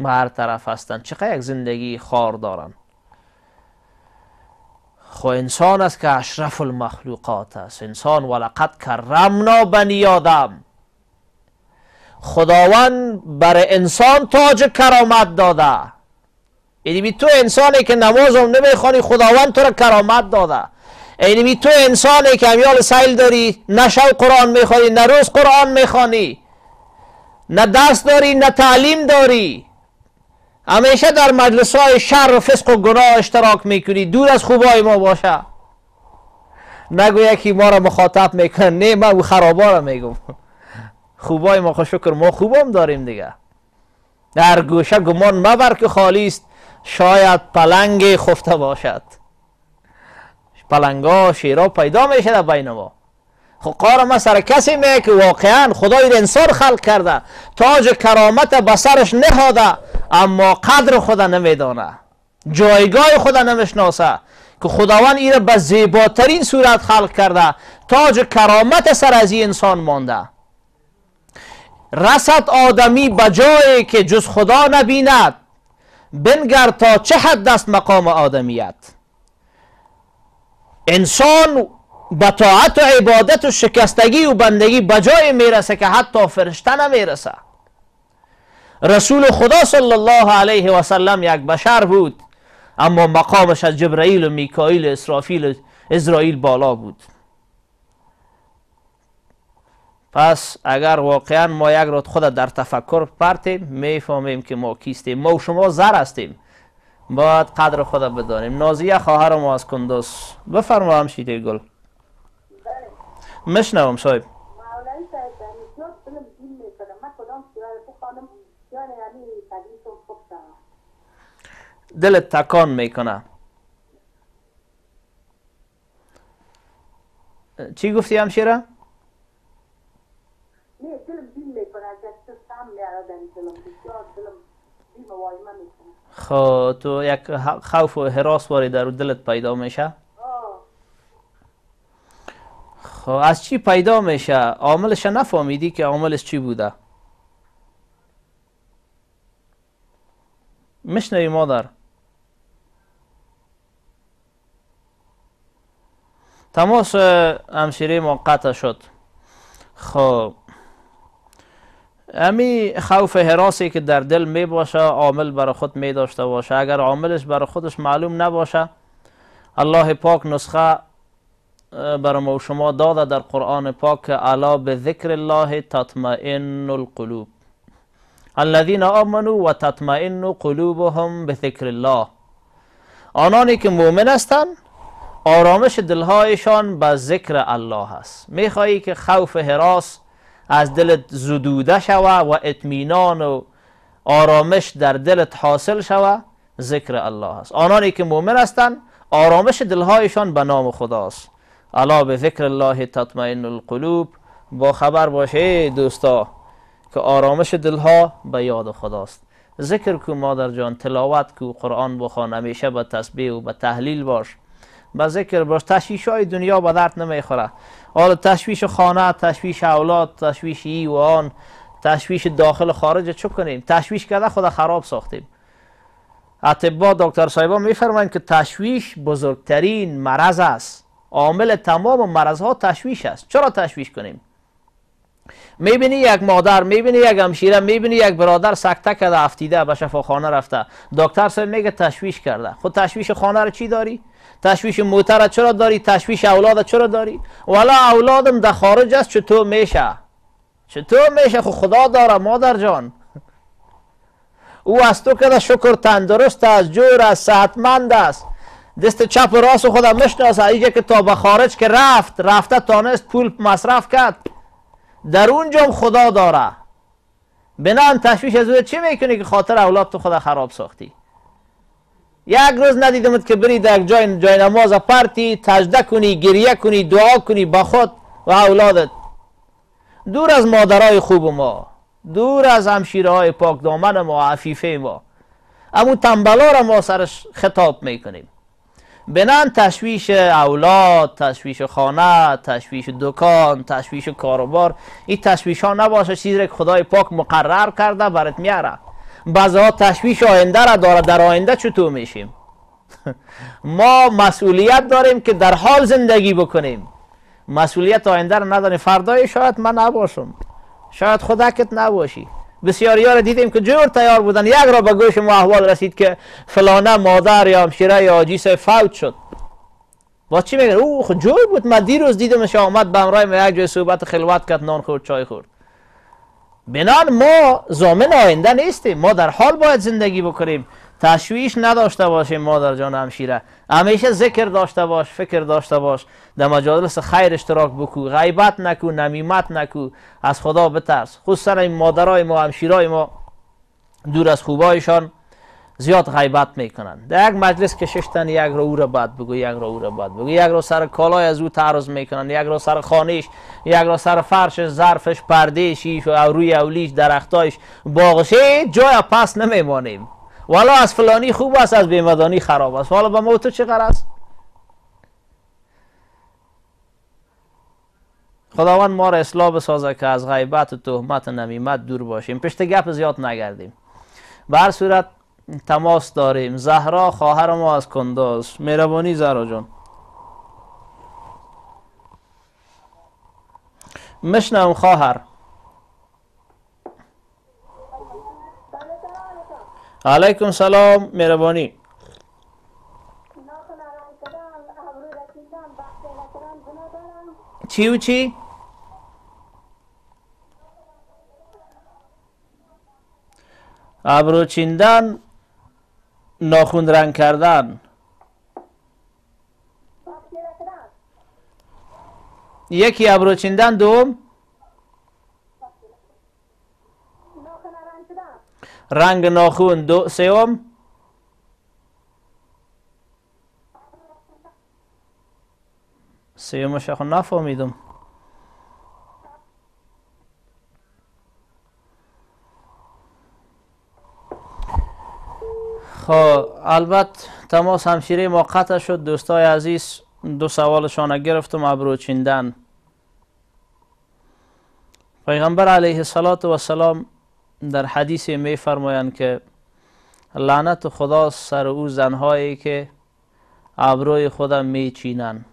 هر طرف هستن، چقدر یک زندگی خار دارن. خو انسان است که اشرف المخلوقات است. انسان ولقد کرمنا بنی آدم، خداوند بر انسان تاج کرامت داده. یعنی تو انسانی که نماز هم نمیخوانی خداوند تو را کرامت داده. یعنی تو انسانی که امیال سیل داری، نه شب قرآن میخوانی، نه روز قرآن میخوانی، نه درس داری، نه تعلیم داری، همیشه در مجلس های شر و فسق و گناه اشتراک میکنی، دور از خوبای ما باشه. نگویا که ما را مخاطب میکنن، نه من او خرابا را میگم. خوبای ما خوش شکر ما خوبم داریم دیگه. در گوشه گمان مبر که خالی است، شاید پلنگ خفته باشد. پلنگا شیرا پیدا میشه در بین ما. خب قار ما سر کسی میگه که واقعا خدای انسان خلق کرده، تاج کرامت بسرش نهاده، اما قدر خدا نمیدانه، جایگاه خدا نمیشناسه که خداوند این را به زیباترین صورت خلق کرده، تاج کرامت سر از این انسان مانده. رسد آدمی به جایی که جز خدا نبیند، بنگر تا چه حد است مقام آدمیت. انسان به طاعت و عبادت و شکستگی و بندگی به جای میرسه که حتی فرشته نمیرسه. رسول خدا صلی الله علیه و سلم یک بشر بود، اما مقامش از جبرائیل و میکائیل و اسرافیل و اسرائیل بالا بود. پس اگر واقعا ما یک رات خود در تفکر پرتیم، میفهمیم که ما کیستیم. ما و شما زر هستیم، باید قدر خود بدانیم. نازیه خواهر ما از کندوز، بفرما همشیده گل. مشنوم صاحب. مولوی صاحب بسیار فیلم دین میکنه، من کدام سیاره تو خانم یعنی تدریس و خوبتم دلت تکان میکنه. چی گفتی همشیره؟ نه فیلم دین میکنه، که سم میاره در این فیلم، بسیار فیلم دین موایمه میکنه. خب تو یک خوف و حراس واری در دلت پیدا میشه؟ خب از چی پیدا میشه؟ عاملش نفهمیدی که عاملش چی بوده؟ مشنوی مادر؟ تماس همشیره ما قطع شد. خب امی خوف حراسی که در دل می باشه عامل برای خود می داشته باشه. اگر عاملش برای خودش معلوم نباشه، الله پاک نسخه برای ما و شما داده در قرآن پاک که الا بذکر الله تطمئن القلوب، الذین آمنوا و تطمئن قلوبهم بذکر الله. آنانی که مؤمن هستند آرامش دلهایشان به ذکر الله است. میخواهی که خوف حراس از دلت زدوده شوه و اطمینان و آرامش در دلت حاصل شوه، ذکر الله است. آنانی که مؤمن هستند آرامش دلهایشان به نام خداست. الا به ذکر الله تطمئن القلوب. با خبر باشه دوستا که آرامش دلها به یاد خداست. ذکر کو مادر جان، تلاوت کو، قرآن بخوان، همیشه به تسبیح و به تحلیل باش، به ذکر باش. تشویش های دنیا به درد نمیخوره. حالا تشویش خانه، تشویش اولاد، تشویش ای و آن، تشویش داخل خارج، چه کنیم؟ تشویش کرده خود خراب ساختیم. اطباء دکتر صاحبان میفرمایند که تشویش بزرگترین مرض است. عامل تمام مرض ها تشویش است. چرا تشویش کنیم؟ میبینی یک مادر، میبینی یک همشیره، میبینی یک برادر سکته کرده افتیده به شفاخانه رفته، دکتر صاحب میگه تشویش کرده. خود تشویش خانه رو چی داری؟ تشویش موتر چرا داری؟ تشویش اولاد چرا داری؟ والا اولادم در خارج است، چطور میشه؟ چطور میشه؟ خود خدا داره مادر جان. او از تو که شکر تندرست است، جور است، صحتمند است، دست چپ و راست خودم میشناسه. اینجا که تا به خارج که رفته تانست پول مصرف کرد، در اونجا خدا داره. بنان تشویش از او چی میکنی که خاطر اولاد تو خدا خراب ساختی؟ یک روز ندیدمت که بری در جای نماز پرتی سجده کنی، گریه کنی، دعا کنی با خود و اولادت. دور از مادرای خوب ما، دور از همشیره های پاک دامن ما، عفیفه ما، امو تنبلا را ما سرش خطاب میکنیم. بنان تشویش اولاد، تشویش خانه، تشویش دکان، تشویش کاروبار، این تشویش ها نباشه چیزی که خدای پاک مقرر کرده برات میاره. بعضی ها تشویش آینده را داره، در آینده چطور میشیم؟ ما مسئولیت داریم که در حال زندگی بکنیم. مسئولیت آینده رو نداریم. فردای شاید من نباشم، شاید خودکت نباشی. بسیاری ها رو دیدیم که جور تیار بودن، یک را به گوش ما احوال رسید که فلانه مادر یا همشیره یا آجیس فوت شد. با چی میگن؟ او خود جور بود، من دیروز دیدمش آمد به همراه ما یک جای صحبت خلوت کرد، نان خورد، چای خورد. بنان ما ضامن آینده نیستیم، ما در حال باید زندگی بکنیم. تشویش نداشته باشیم مادر جان همشیره. همیشه ذکر داشته باش، فکر داشته باش، در مجالس خیر اشتراک بکو، غیبت نکو، نمیمت نکو، از خدا بترس. خصوصا این مادرای ما، همشیرای ما دور از خوبایشان زیاد غیبت میکنن. در یک مجلس که ششتن، یک را او را بد بگو، یک را او را بد بگو، یک را سر کالای از او تعرض میکنن، یک را سر خانهش، یک را سر فرشش، ظرفش، پردهشیش و روی اولیش، درختایش، باغشه، جای پس نمیمانیم. والا از فلانی خوب است، از بیمدانی خراب است. والا به ما تو چه غرض؟ خداوند ما را اصلاح بسازه که از غیبت و تهمت و نمیمت دور باشیم، پشت گپ زیاد نگردیم. به هر صورت تماس داریم. زهرا خواهر ما از کنداز. مهربانی زهرا جان. مشنوم خواهر. علیکم سلام. مهربانی. چی و چی؟ ابرو چیندن، ناخن رنگ کردن. یکی ابرو چیندن، دوم رنگ ناخن، سوم سومش خود نفهمیدم. خب البته تماس همشیره ما قطع شد. دوستای عزیز دو سوالشان گرفتم. ابرو چیندن، پیغمبر علیه السلام در حدیث می فرمایند که لعنت خدا سر او زنهایی که ابروی خودم می چینن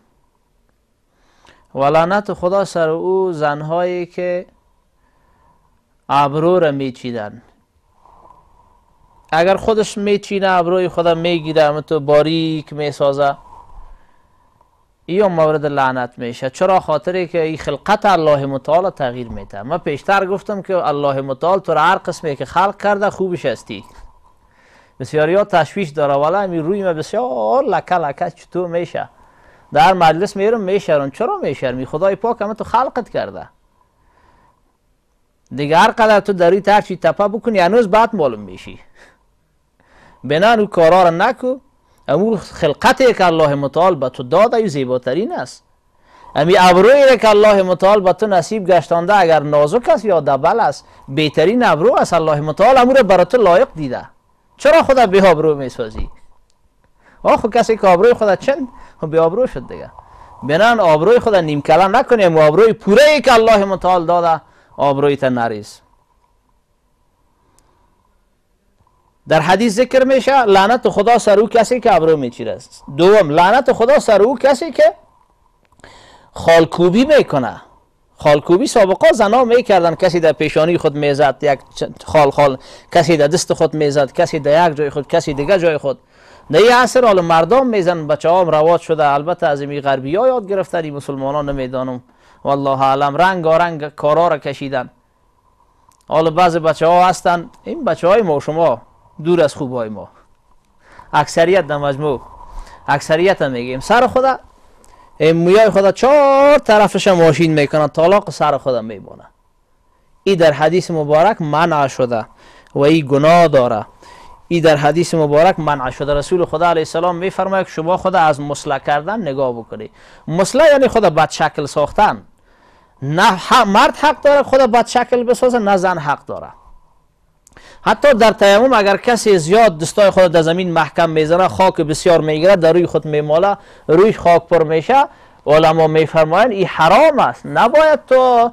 و لعنت خدا سر او زنهایی که ابرو را می چیدن. اگر خودش می چینه ابروی خودم می گیره، تو باریک می سازه، این مورد لعنت میشه. چرا؟ خاطری که این خلقت الله متعال تغییر میده. من پیشتر گفتم که الله متعال تو را هر قسمی که خلق کرده خوبش هستی. بسیاری ها تشویش داره، والا همین روی من بسیار لکه لکه چطور میشه. در مجلس میرم میشرم. چرا میشرمی؟ خدای پاک همه تو خلقت کرده دیگه. هر قدر تو داری ترچی تپه بکنی هنوز بعد معلوم میشی. بنان او کارا را نکو. امو خلقتی که الله متعال به تو داده ای زیباترین است. امی ابرویی را که الله متعال به تو نصیب گشتانده، اگر نازک است یا دبل است، بهترین ابرو است. الله متعال امو را برای تو لایق دیده. چرا خدا به ابرو میسازی؟ آخو کسی که ابروی خدا چند به ابرو شد دیگه. بنان ابروی خدا نیم کله نکنی. امو ابروی پوره ای که الله متعال داده ابروی تا نریز. در حدیث ذکر میشه لعنت خدا سر او کسی که ابرو میچیره. دوم لعنت خدا سر او کسی که خالکوبی میکنه. خالکوبی سابقا زنا میکردن، کسی در پیشانی خود میزد، یک خال، کسی در دست خود میزد، کسی در یک جای خود، کسی دیگه جای خود. در این عصر حال مردم میزن، بچه هم رواج شده. البته از این غربی ها یاد گرفتن، مسلمانان نمیدانم والله اعلم. رنگ کارا را کشیدن. حالا بعضی بچه ها هستن، این بچه های ما شما دور از خوبای ما، اکثریت در مجموع، اکثریت هم میگیم سر خدا مویای خدا چهار طرفش ماشین میکنن، طلاق سر خدا میبونه. این در حدیث مبارک منع شده و این گناه داره. این در حدیث مبارک منع شده. رسول خدا علیه السلام میفرماید که شما خدا از مسله کردن نگاه بکنید. مسله یعنی خدا بد شکل ساختن. نه مرد حق داره خدا بد شکل بسازه، نه زن حق داره. حتی در تیمم اگر کسی زیاد دستای خود در زمین محکم میزنه، خاک بسیار میگیره، در روی خود میماله، رویش خاک پر میشه، علما میفرمایند این حرام است. نباید تو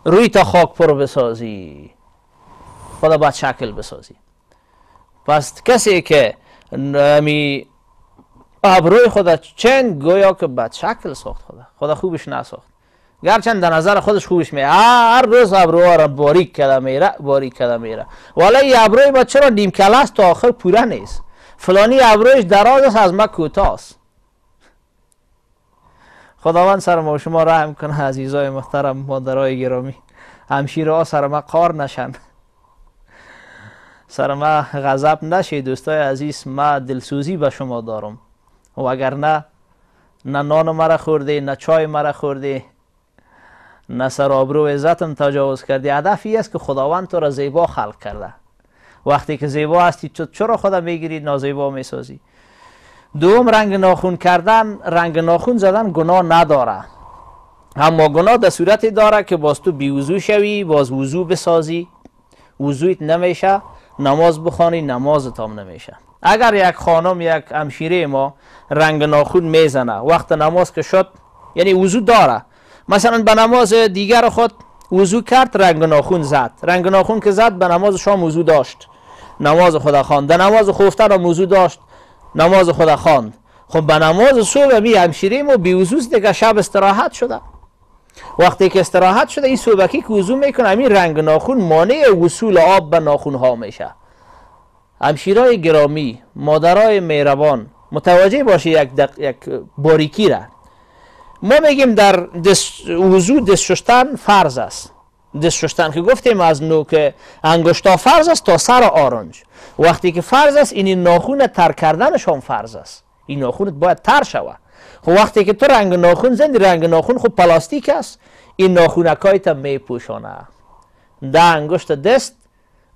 روی تا خاک پر بسازی، خدا باید شکل بسازی. پس کسی که ابروی خدا چند گویا که بد شکل ساخت. خدا خوبش نساخت، گرچند در نظر خودش خوبش میره، هر روز ابروها را باریک کده میره، ولی این ابروی ما چرا نیم کله است تا آخر پوره نیست؟ فلانی ابرویش دراز است از ما کوتاه است. خداوند سر ما و شما رحم کنه. عزیزای محترم، مادرای گرامی، همشیره ها سر ما قار نشن، سر ما غضب نشه. دوستای عزیز، ما دلسوزی به شما دارم، و اگر نه نان مرا خوردی، نه چای مرا خوردی، نه سر آبرو عزتم تجاوز کردی. هدف این است که خداوند تو را زیبا خلق کرده. وقتی که زیبا هستی چرا خدا میگیری نازیبا میسازی؟ دوم، رنگ ناخون کردن، رنگ ناخون زدن گناه نداره، اما گناه در صورتی داره که باز تو بیوضو شوی، باز وضو بسازی، وضویت نمیشه، نماز بخوانی، نمازت هم نمیشه. اگر یک خانم، یک همشیره ما رنگ ناخون میزنه وقت نماز که شد، یعنی وضو داره، مثلا به نماز دیگر خود وضو کرد، رنگ ناخون زد، رنگ ناخون که زد به نماز شام وضو داشت، نماز خدا خواند، در نماز خفتن هم وضو داشت، نماز خدا خواند. خب به نماز صبح می همشیره ما بی وضوست دیگه، شب استراحت شده. وقتی که استراحت شده این صبحکی که وضو میکنه، همین رنگ ناخون مانع وصول آب به ناخون ها میشه. همشیرای گرامی، مادرای مهربان، متوجه باشه یک باریکی را. ما میگیم در وضو دست شستن فرض است. دست شستن که گفتیم از نوک انگشتا فرض است تا سر آرنج. وقتی که فرض است، این ناخون تر کردنش هم فرض است. این ناخونت باید تر شود. خب وقتی که تو رنگ ناخون زدی، رنگ ناخون خب پلاستیک است، این ناخونکایت میپوشانه. ده انگشت دست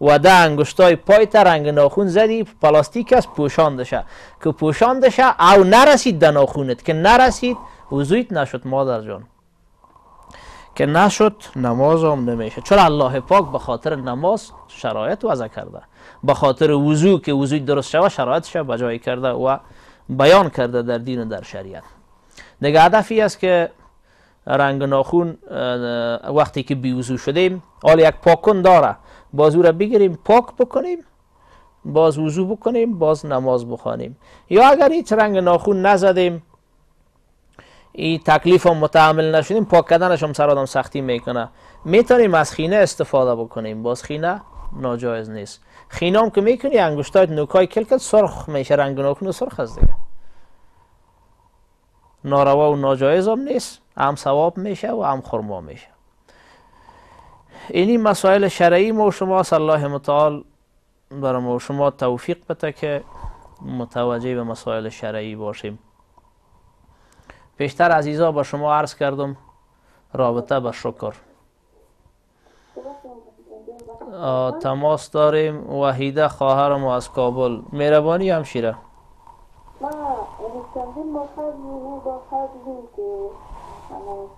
و ده انگشتای پایت رنگ ناخون زدی، پلاستیک است، پوشاندشه. که پوشاندشه او نرسید در ناخونت، که نرسید وضویت نشد مادر جان، که نشد نماز هم نمیشه. چرا الله پاک به خاطر نماز شرایط وضع کرده، به خاطر وضو که وضوی درست شود شرایطش به جای کرده و بیان کرده در دین و در شریعت. دیگه هدفی است که رنگ ناخون وقتی که بی وضو شدیم، حال یک پاکن داره، باز او را بگیریم پاک بکنیم، باز وضو بکنیم، باز نماز بخوانیم. یا اگر هیچ رنگ ناخون نزدیم، این تکلیف هم متحمل نشدیم، پاک کردنش هم سر آدم سختی میکنه، میتونیم از خینه استفاده بکنیم، باز خینه ناجایز نیست. خینه هم که میکنی انگشتایت نوکای کلکت سرخ میشه، رنگ ناخون سرخ است دیگه، ناروا و ناجایز هم نیست، هم ثواب میشه و هم خرما میشه. اینی مسائل شرعی ما و شما، الله متعال برای ما و شما توفیق بده که متوجه به مسائل شرعی باشیم. پیشتر عزیزا با شما عرض کردم رابطه به شکر. تماس داریم. وحیده خواهرم از کابل. مهربانی همشیره. ما چندین مخواهد دیدیم که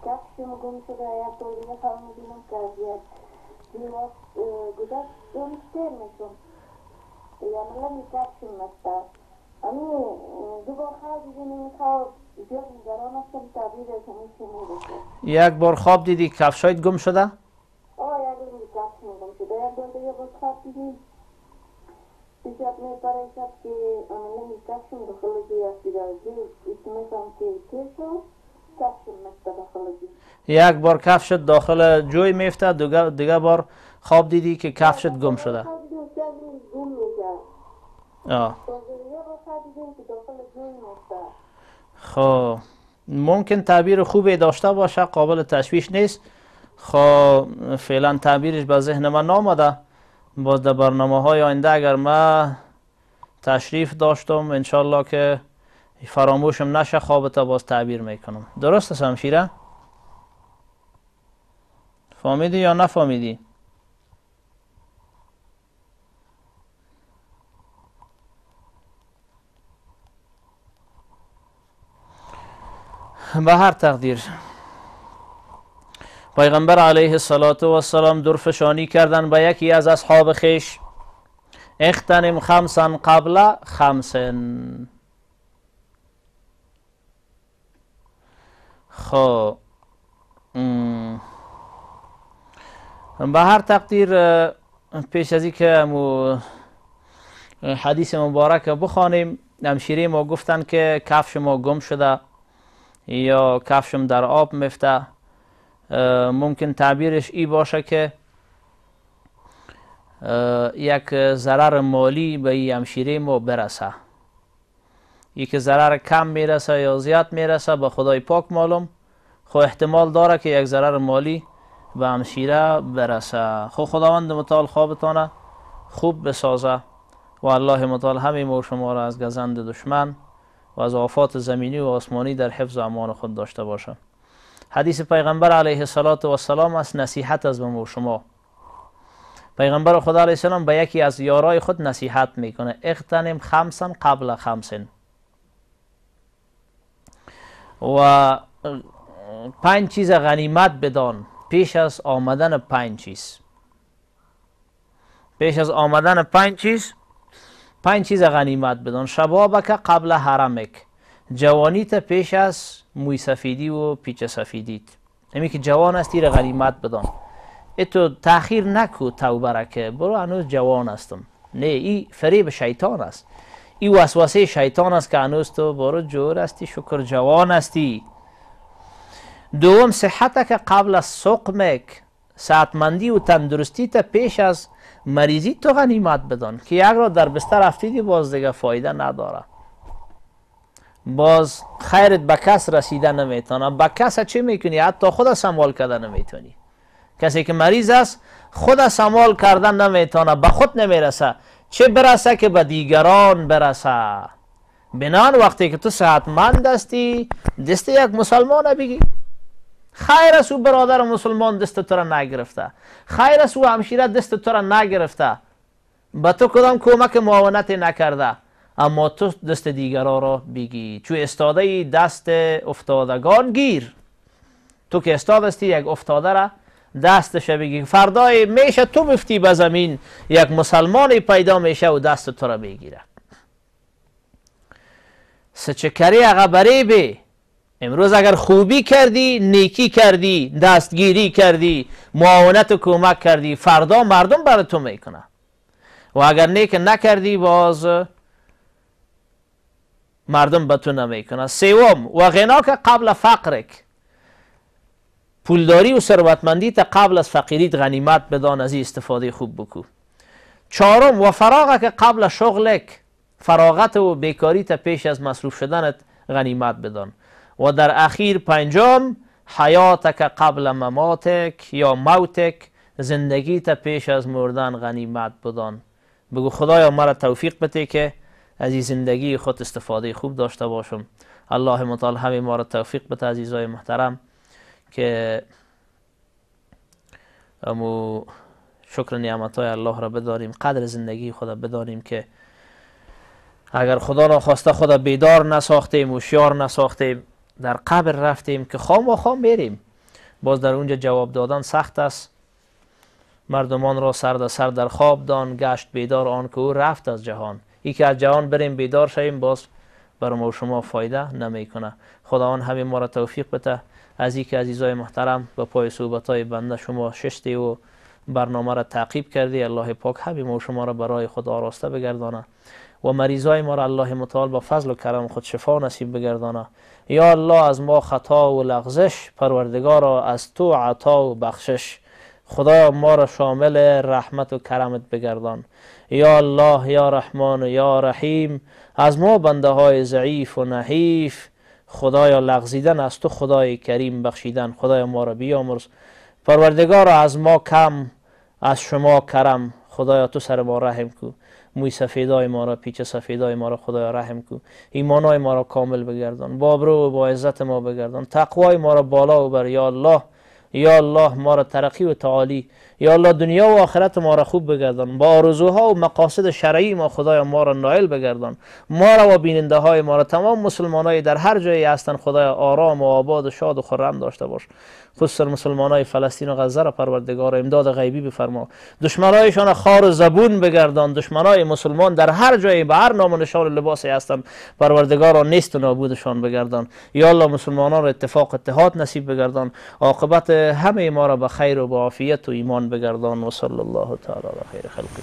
کفشم گم شده، یا طوری نفهمیدیم که از یک گذشت دانشتر میشم، یا ملنی کفشم نسته. امی دو بار دیدیم این خواب زیاد نگران هستم تعبیر همیشه میرسه. یک بار خواب دیدی کفشایت گم شده؟ یک بار کفشم گم شده، یک بار دیگه باز خواب دیدیم شب میپره شب که نمی کفشم داخل جوی هستی درجه اسمشم که کشم کفشم نسته داخل جوی. یک بار کفشت داخل جوی میفته، دیگه بار خواب دیدی که کفشت گم شده. خواب دیدیم که گم میشه. دیگه بار خواب دیدیم که داخل جوی میفته. خب ممکن تعبیر خوبی داشته باشه، قابل تشویش نیست. خب فعلا تعبیرش به ذهن من نامده. باز در برنامه های آینده اگر من تشریف داشتم انشالله که فراموشم نشه، خوابتا باز تعبیر میکنم. درست است همشیره؟ فهمیدی یا نفهمیدی؟ به هر تقدیر پیغمبر علیه السلام درفشانی کردن به یکی از اصحاب خیش: اغتنم خمسا قبل خمس. خب به هر تقدیر پیش از اینکه حدیث مبارک بخوانیم، همشیره ما گفتن که کفش ما گم شده یا کفشم در آب میفته، ممکن تعبیرش ای باشه که یک ضرر مالی به این همشیره ما برسه. یک ضرر کم میرسه یا زیاد میرسه به خدای پاک معلوم، خو احتمال داره که یک ضرر مالی به همشیره برسه. خو خداوند متعال خوابتانه خوب بسازه و الله متعال همه ما شما را از گزند دشمن و از آفات زمینی و آسمانی در حفظ و امان خود داشته باشه. حدیث پیغمبر علیه السلام است نصیحت از ما و شما. پیغمبر خدا علیه السلام به یکی از یارای خود نصیحت میکنه: اغتنم خمسا قبل خمسن. و 5 چیز غنیمت بدان پیش از آمدن 5 چیز. پیش از آمدن 5 چیز غنیمت بدان. شبابک قبل حرمک، جوانیت پیش از موی سفیدی و پیچ سفیدیت. همین که جوان هستی را غنیمت بدان. تو تأخیر نکو توبه را که برو هنوز جوان هستم. نه، این فریب شیطان است، این وسوسه شیطان است که هنوز تو برو جور هستی، شکر جوان هستی. دوم صحتک قبل از سقمک، صحتمندی و تندرستی تا پیش از مریضی تو غنیمت بدان که یک را در بستر افتیدی باز دیگه فایده نداره، باز خیرت به کس رسیده نمیتونه. به کس چه میکنی؟ حتی خود سمال کرده نمیتونی. کسی که مریض است خود سمال کردن نمیتونه، به خود نمیرسه، چه برسه که به دیگران برسه. بنان وقتی که تو صحتمند هستی دست یک مسلمان بگی خیر است او برادر مسلمان دست تو را نگرفته، خیر است او همشیره دست تو را نگرفته، به تو کدام کمک معاونت نکرده، اما تو دست دیگران را بگی. چون استاده دست افتادگان گیر. تو که استاد هستی یک افتاده را دستش بگی، فردای میشه تو بفتی به زمین یک مسلمانی پیدا میشه و دست تو را بگیره. سچکری اغبری بی. امروز اگر خوبی کردی، نیکی کردی، دستگیری کردی، معاونت و کمک کردی، فردا مردم برای تو میکنه. و اگر نیک نکردی باز مردم به تو نمیکنه. سوم و غناک قبل فقرک، پولداری و ثروتمندی تا قبل از فقیریت غنیمت بدان، از این استفاده خوب بکو. چهارم و فراغک قبل شغلک، فراغت و بیکاری تا پیش از مصروف شدنت غنیمت بدان. و در اخیر پنجم حیاتک قبل مماتک یا موتک، زندگی تا پیش از مردن غنیمت بدان. بگو خدایا مرا توفیق بده که از این زندگی خود استفاده خوب داشته باشم. الله متعال همه ما را توفیق بده عزیزای محترم که امو شکر نعمتهای الله را بداریم، قدر زندگی خدا بدانیم که اگر خدا ناخواسته خدا بیدار نساختیم، هوشیار نساختیم، در قبر رفتیم که خام و خام بریم، باز در اونجا جواب دادن سخت است. مردمان را سر در خواب دان، گشت بیدار آن که او رفت از جهان. ای که از جهان بریم بیدار شویم باز برای ما و شما فایده نمیکنه. خداوند همه ما را توفیق بده. از این که عزیزای محترم به پای صحبت‌های بنده شما ششتی و برنامه را تعقیب کردی، الله پاک همه ما و شما را برای خود آراسته بگردانه و مریضای ما را الله متعال با فضل و کرم خود شفا نصیب بگردانه. یا الله از ما خطا و لغزش، پروردگارا از تو عطا و بخشش. خدایا ما را شامل رحمت و کرمت بگردان. یا الله یا رحمان و یا رحیم، از ما بنده های ضعیف و نحیف خدایا لغزیدن از تو خدای کریم بخشیدن. خدایا ما را بیامرز. پروردگارا از ما کم از شما کرم، خدایا تو سر ما رحم کو. موی سفیدای ما را، پیچ سفیدای ما را خدایا رحم کو. ایمانای ما را کامل بگردان، با ابرو و با عزت ما بگردان، تقوای ما را بالا و بر. یا الله یا الله ما را ترقی و تعالی، یا الله دنیا و آخرت ما را خوب بگردان، با آرزوها و مقاصد شرعی ما خدایا ما را نائل بگردان. ما را و بیننده های ما را، تمام مسلمانای در هر جایی هستند خدایا آرام و آباد و شاد و خرم داشته باش. خصوصا مسلمانای فلسطین و غزه را پروردگار امداد غیبی بفرما. دشمنایشان خار و زبون بگردان. دشمنای مسلمان در هر جایی به هر نام و نشان و لباسی هستند پروردگارا نیست و نابودشان بگردان. یا الله مسلمانان را اتفاق اتحاد نصیب بگردان. عاقبت همه ما را به خیر و به عافیت و ایمان بگردان. و صلی الله تعالی علی خیر خلقه.